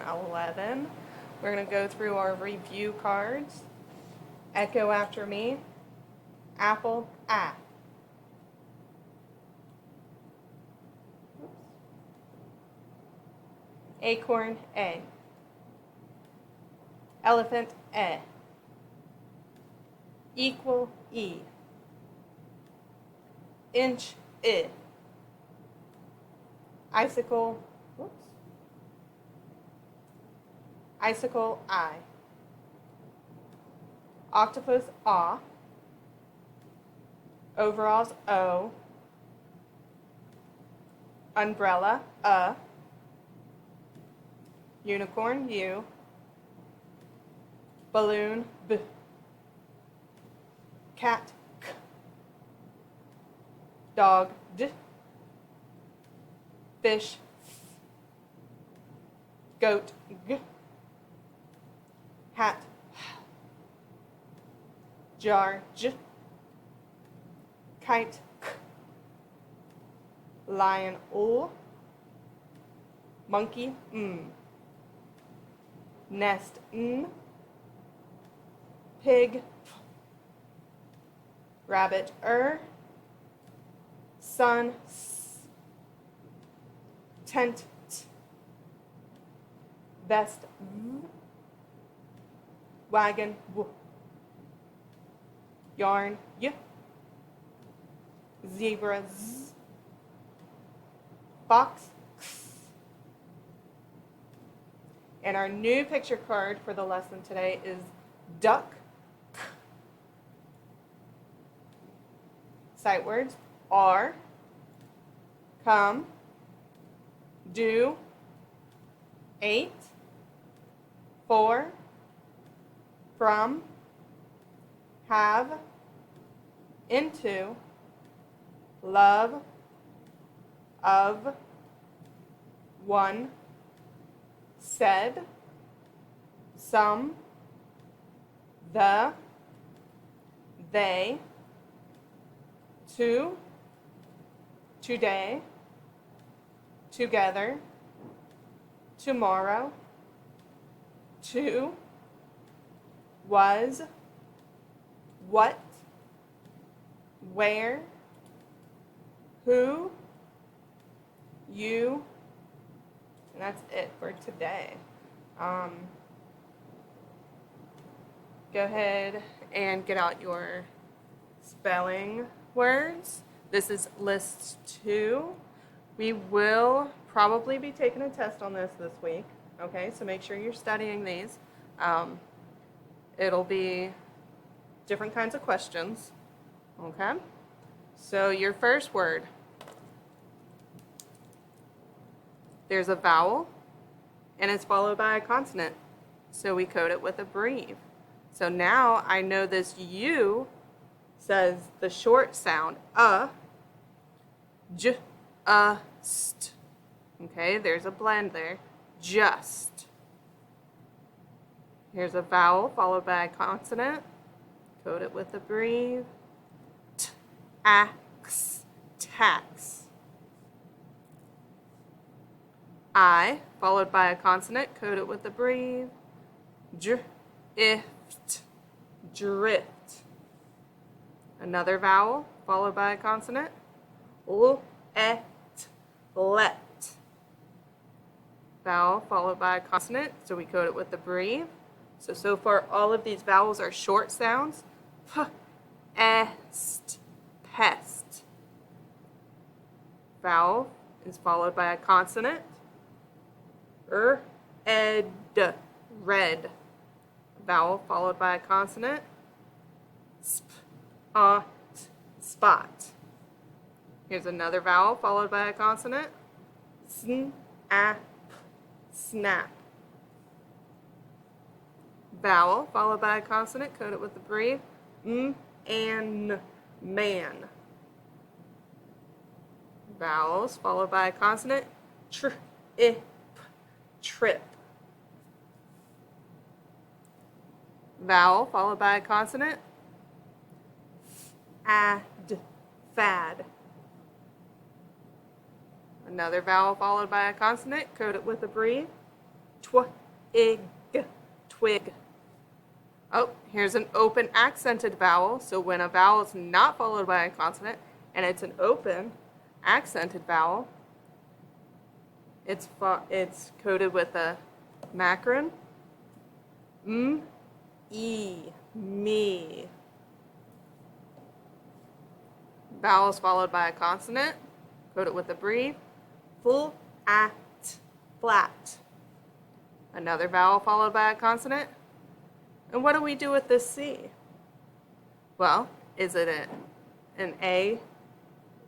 11. We're going to go through our review cards. Echo after me. Apple, A. Acorn, A. Elephant, E. Equal, E. Inch, I. Icicle, Icicle, I. Octopus, A. Overalls, O. Umbrella, A. Unicorn, U. Balloon, B. Cat, K. Dog, D. Fish, F. Goat, G. Hat, H. Jar, J. Kite, K. Lion, L. Monkey, M. Nest, N. Pig, P. Rabbit, Sun, S. Tent, T. Vest, V. Wagon, W. Yarn, Y. Zebra, Z. Fox, X. And our new picture card for the lesson today is duck. Sight words are come, do, ate, for, from, have, into, love, of, one, said, some, the, they, to, today, together, tomorrow, to, was, what, where, who, you, and that's it for today. Go ahead and get out your spelling words. This is list 2. We will probably be taking a test on this week. Okay, so make sure you're studying these. It'll be different kinds of questions. Okay, so your first word. There's a vowel, and it's followed by a consonant. So we code it with a breve. So now I know this U says the short sound, j, st. Okay, there's a blend there. Just. Here's a vowel followed by a consonant. Code it with a breve. Tax, tax. I, followed by a consonant, code it with a breve. Drift, drift. Another vowel, followed by a consonant. Let, let. Vowel, followed by a consonant, so we code it with a breve. So far, all of these vowels are short sounds. Est, pest. Vowel is followed by a consonant. Ed, red. Vowel followed by a consonant. Spot, spot. Here's another vowel followed by a consonant. Snap, snap. Vowel followed by a consonant, code it with a breve. And man. Vowels followed by a consonant. Trip, trip. Vowel followed by a consonant. Fad, fad. Another vowel followed by a consonant, code it with a breve. twig, twig. Oh, here's an open accented vowel. So when a vowel is not followed by a consonant and it's an open accented vowel, it's coded with a macron. E, me. Vowels followed by a consonant, coded with a brief. Full, at, flat. Another vowel followed by a consonant. And what do we do with this C? Well, is it an A,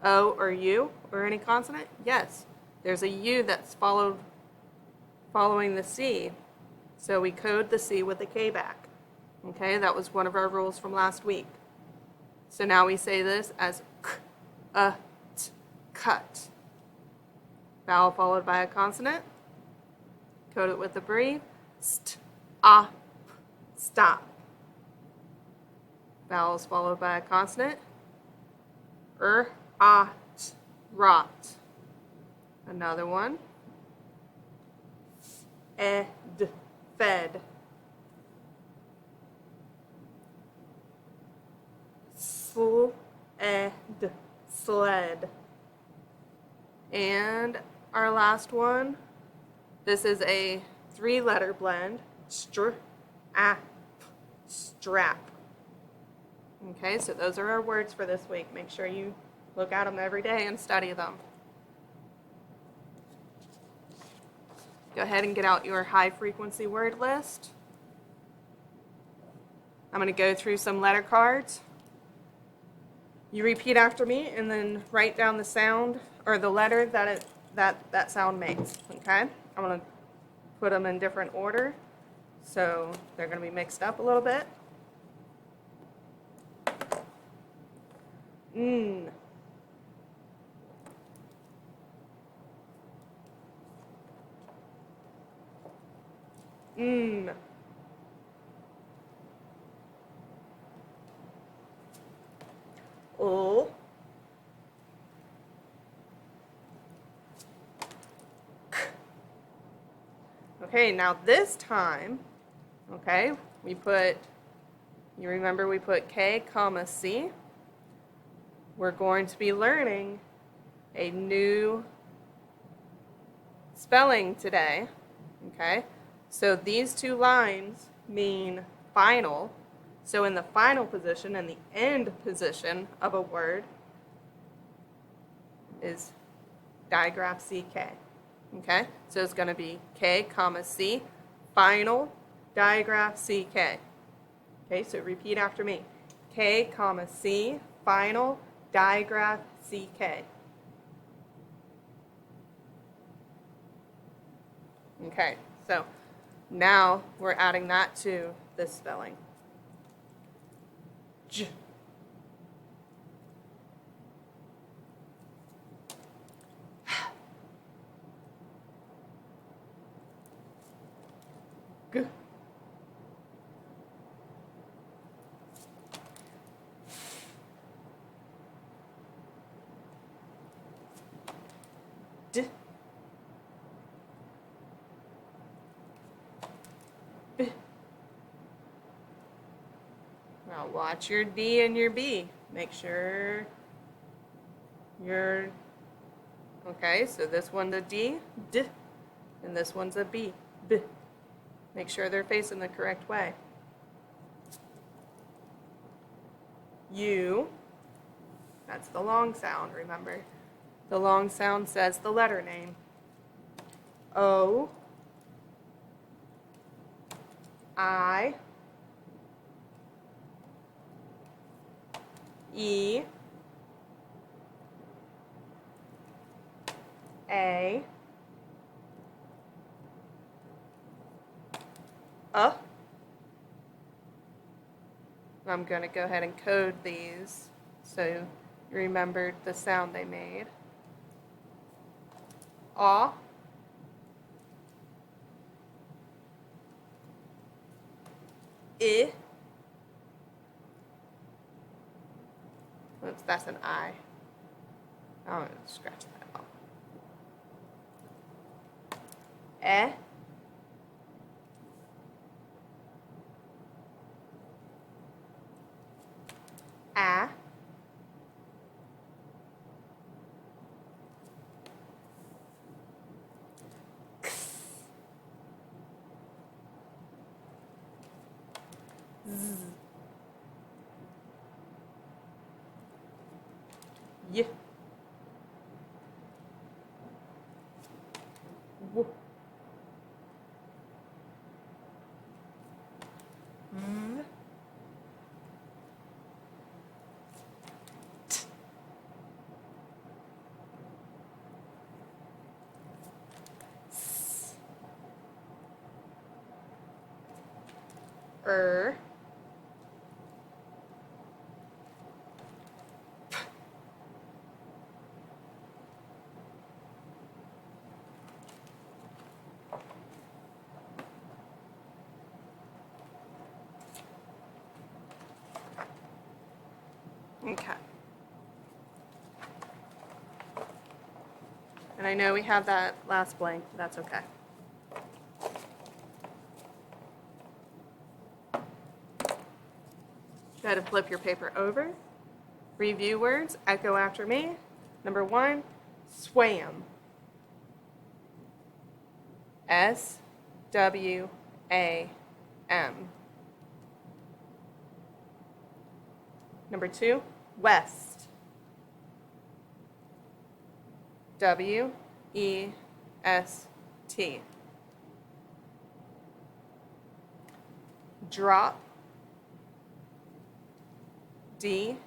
O, or U, or any consonant? Yes. There's a U that's following the C. So we code the C with the K back. Okay, that was one of our rules from last week. So now we say this as t, cut. Vowel followed by a consonant. Code it with a brief. Stop, stop. Vowels followed by a consonant. Ot, rot. Another one. Ed, fed. Sled, sled. And our last one, this is a 3-letter blend, strap, strap. Okay, so those are our words for this week. Make sure you look at them every day and study them. Go ahead and get out your high frequency word list. I'm going to go through some letter cards. You repeat after me and then write down the sound or the letter that sound makes, okay? I'm going to put them in different order, so they're going to be mixed up a little bit. N. N. O. K. Okay, now this time, okay, you remember we put K, comma, C. We're going to be learning a new spelling today, okay? So these two lines mean final. So in the final position and the end position of a word is digraph CK, okay? So it's going to be K, comma, C, final, digraph CK. Okay, so repeat after me. K, comma, C, final, digraph CK. Okay, so now we're adding that to this spelling. J. G. D. B. Now watch your D and your B. Make sure you're okay. So this one's a D, D, and this one's a B, B. Make sure they're facing the correct way. U. That's the long sound, remember. The long sound says the letter name. O. I. E. A. I'm going to go ahead and code these so you remembered the sound they made. Aw. I. Oops, that's an I. I'm going to scratch that off. Eh. Z. Y. W. M. T. S. Er. Okay. And I know we have that last blank, but that's okay. Go ahead and flip your paper over. Review words, echo after me. Number 1, swam. S-W-A-M. Number 2, west. W-E-S-T. Drop. D-R-O-P.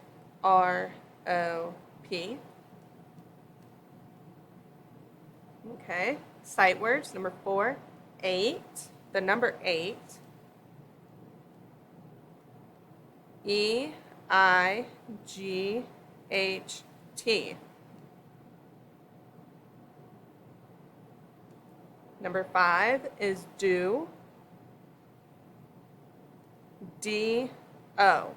Okay. Sight words. Number 4, 8. The number 8. E-I-G-H-T. Number 5 is do. D-O.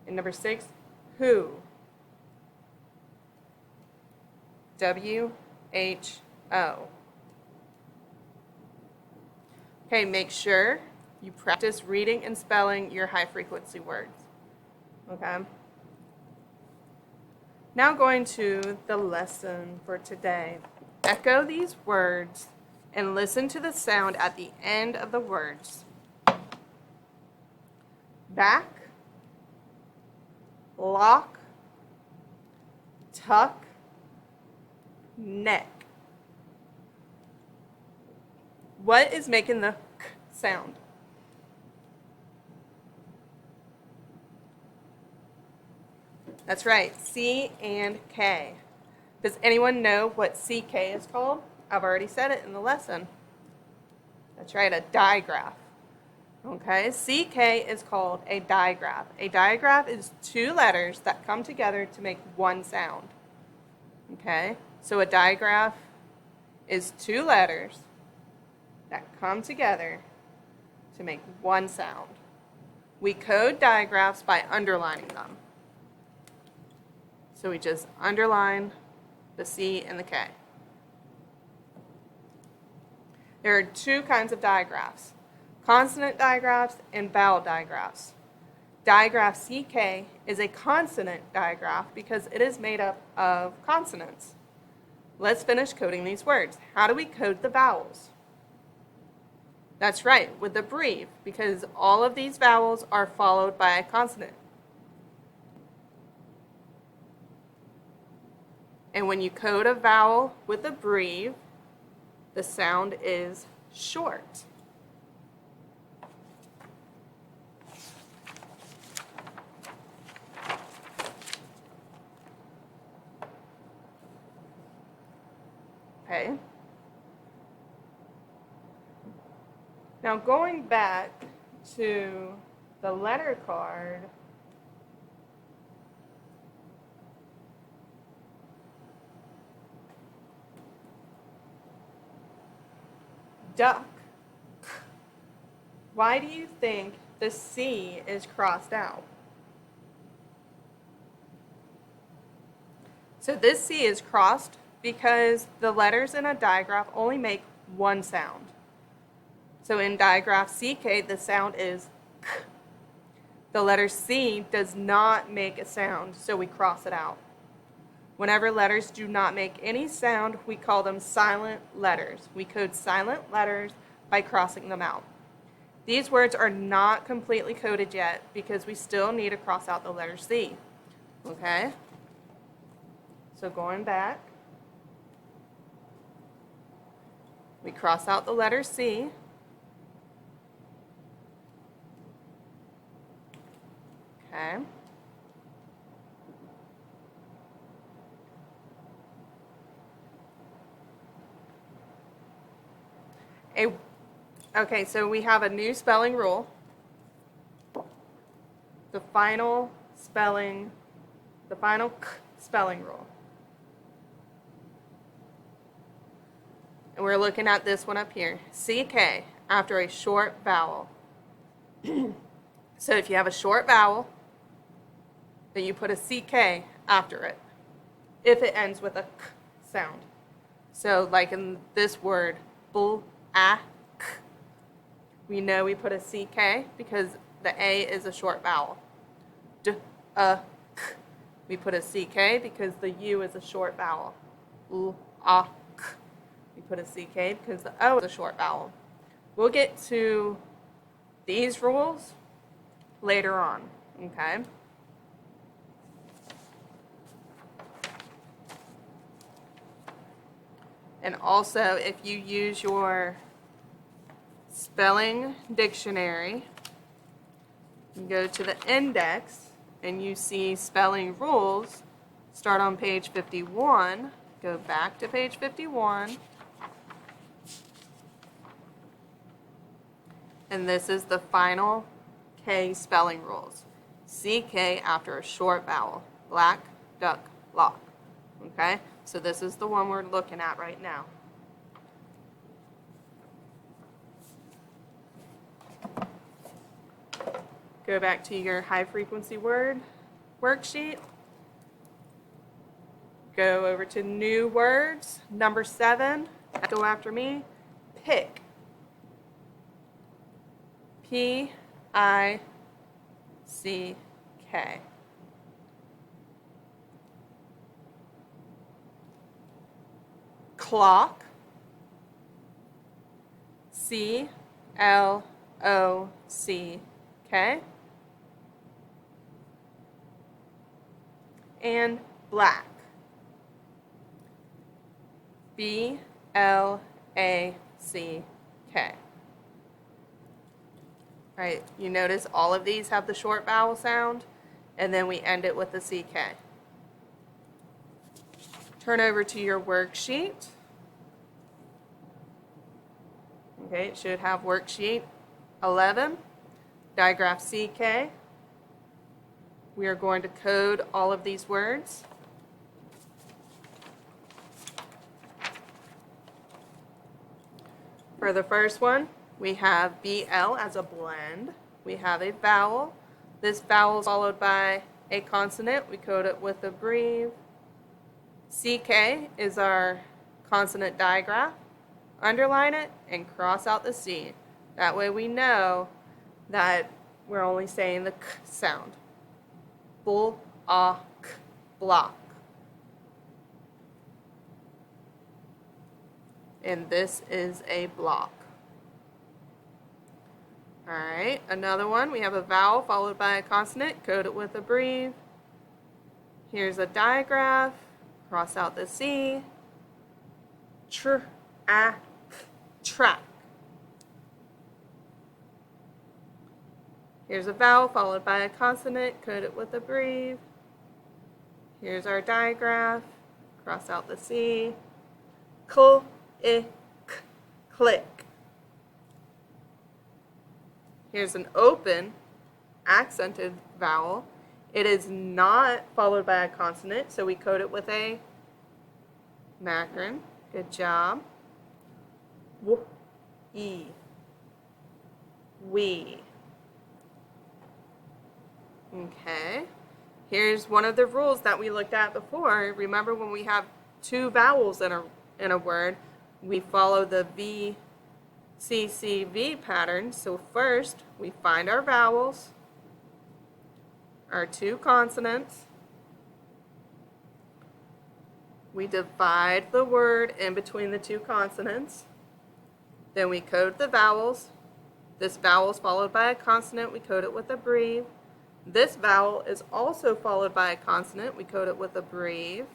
And number 6, who. W-H-O. Okay, make sure you practice reading and spelling your high frequency words. Okay? Now going to the lesson for today. Echo these words and listen to the sound at the end of the words. Back, lock, tuck, neck. What is making the k sound? That's right, C and K. Does anyone know what CK is called? I've already said it in the lesson. That's right, a digraph. Okay, CK is called a digraph. A digraph is 2 letters that come together to make one sound. Okay, so a digraph is 2 letters that come together to make one sound. We code digraphs by underlining them. So we just underline the C and the K. There are 2 kinds of digraphs: consonant digraphs and vowel digraphs. Digraph CK is a consonant digraph because it is made up of consonants. Let's finish coding these words. How do we code the vowels? That's right, with the breve, because all of these vowels are followed by a consonant. And when you code a vowel with a breve, the sound is short. Okay. Now going back to the letter card, duck. Why do you think the C is crossed out? So this C is crossed because the letters in a digraph only make one sound. So in digraph CK, the sound is K. The letter C does not make a sound, so we cross it out. Whenever letters do not make any sound, we call them silent letters. We code silent letters by crossing them out. These words are not completely coded yet because we still need to cross out the letter C. Okay? So going back, we cross out the letter C. Okay. Okay, so we have a new spelling rule. The final k spelling rule. And we're looking at this one up here. CK after a short vowel. So if you have a short vowel, then you put a CK after it if it ends with a k sound. So like in this word, k, we know we put a CK because the A is a short vowel. K, we put a CK because the U is a short vowel. K, we put a CK because the O is a short vowel. We'll get to these rules later on, okay? And also, if you use your spelling dictionary, you go to the index and you see spelling rules, start on page 51, go back to page 51, and this is the final K spelling rules. CK after a short vowel. Black, duck, lock. Okay? So this is the one we're looking at right now. Go back to your high frequency word worksheet. Go over to new words, number 7. Go after me. Pick. P-I-C-K. Clock. C-L-O-C-K. And black. B-L-A-C-K. Right, you notice all of these have the short vowel sound, and then we end it with the CK. Turn over to your worksheet. Okay, it should have worksheet 11, digraph CK. We are going to code all of these words. For the first one, we have BL as a blend. We have a vowel. This vowel is followed by a consonant. We code it with a breve. CK is our consonant digraph. Underline it and cross out the C. That way we know that we're only saying the k sound. Bull, k, block. And this is a block. All right, another one. We have a vowel followed by a consonant. Code it with a breve. Here's a digraph. Cross out the C. Track. Here's a vowel followed by a consonant. Code it with a breve. Here's our digraph. Cross out the C. Click. Here's an open, accented vowel. It is not followed by a consonant, so we code it with a macron. Good job. We. Okay. Here's one of the rules that we looked at before. Remember when we have two vowels in a word, we follow the VCCV pattern. So first, we find our vowels, our two consonants. We divide the word in between the two consonants. Then we code the vowels. This vowel is followed by a consonant. We code it with a breve. This vowel is also followed by a consonant. We code it with a breve.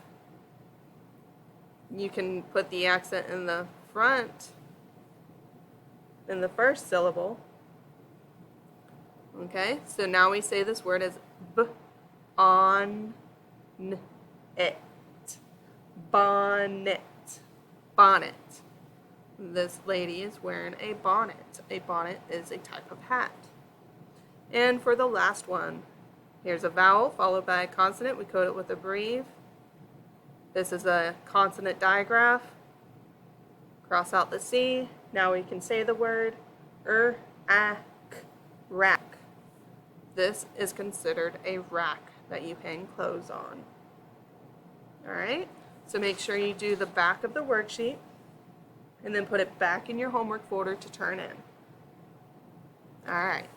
You can put the accent in the front in the first syllable. Okay, so now we say this word as b-on-it. Bonnet. Bonnet. This lady is wearing a bonnet. A bonnet is a type of hat. And for the last one, here's a vowel followed by a consonant. We code it with a breve. This is a consonant digraph. Cross out the C. Now we can say the word rack. This is considered a rack that you hang clothes on. All right, so make sure you do the back of the worksheet and then put it back in your homework folder to turn in. All right,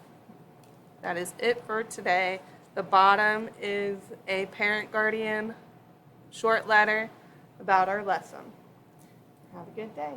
that is it for today. The bottom is a parent-guardian short letter about our lesson. Have a good day.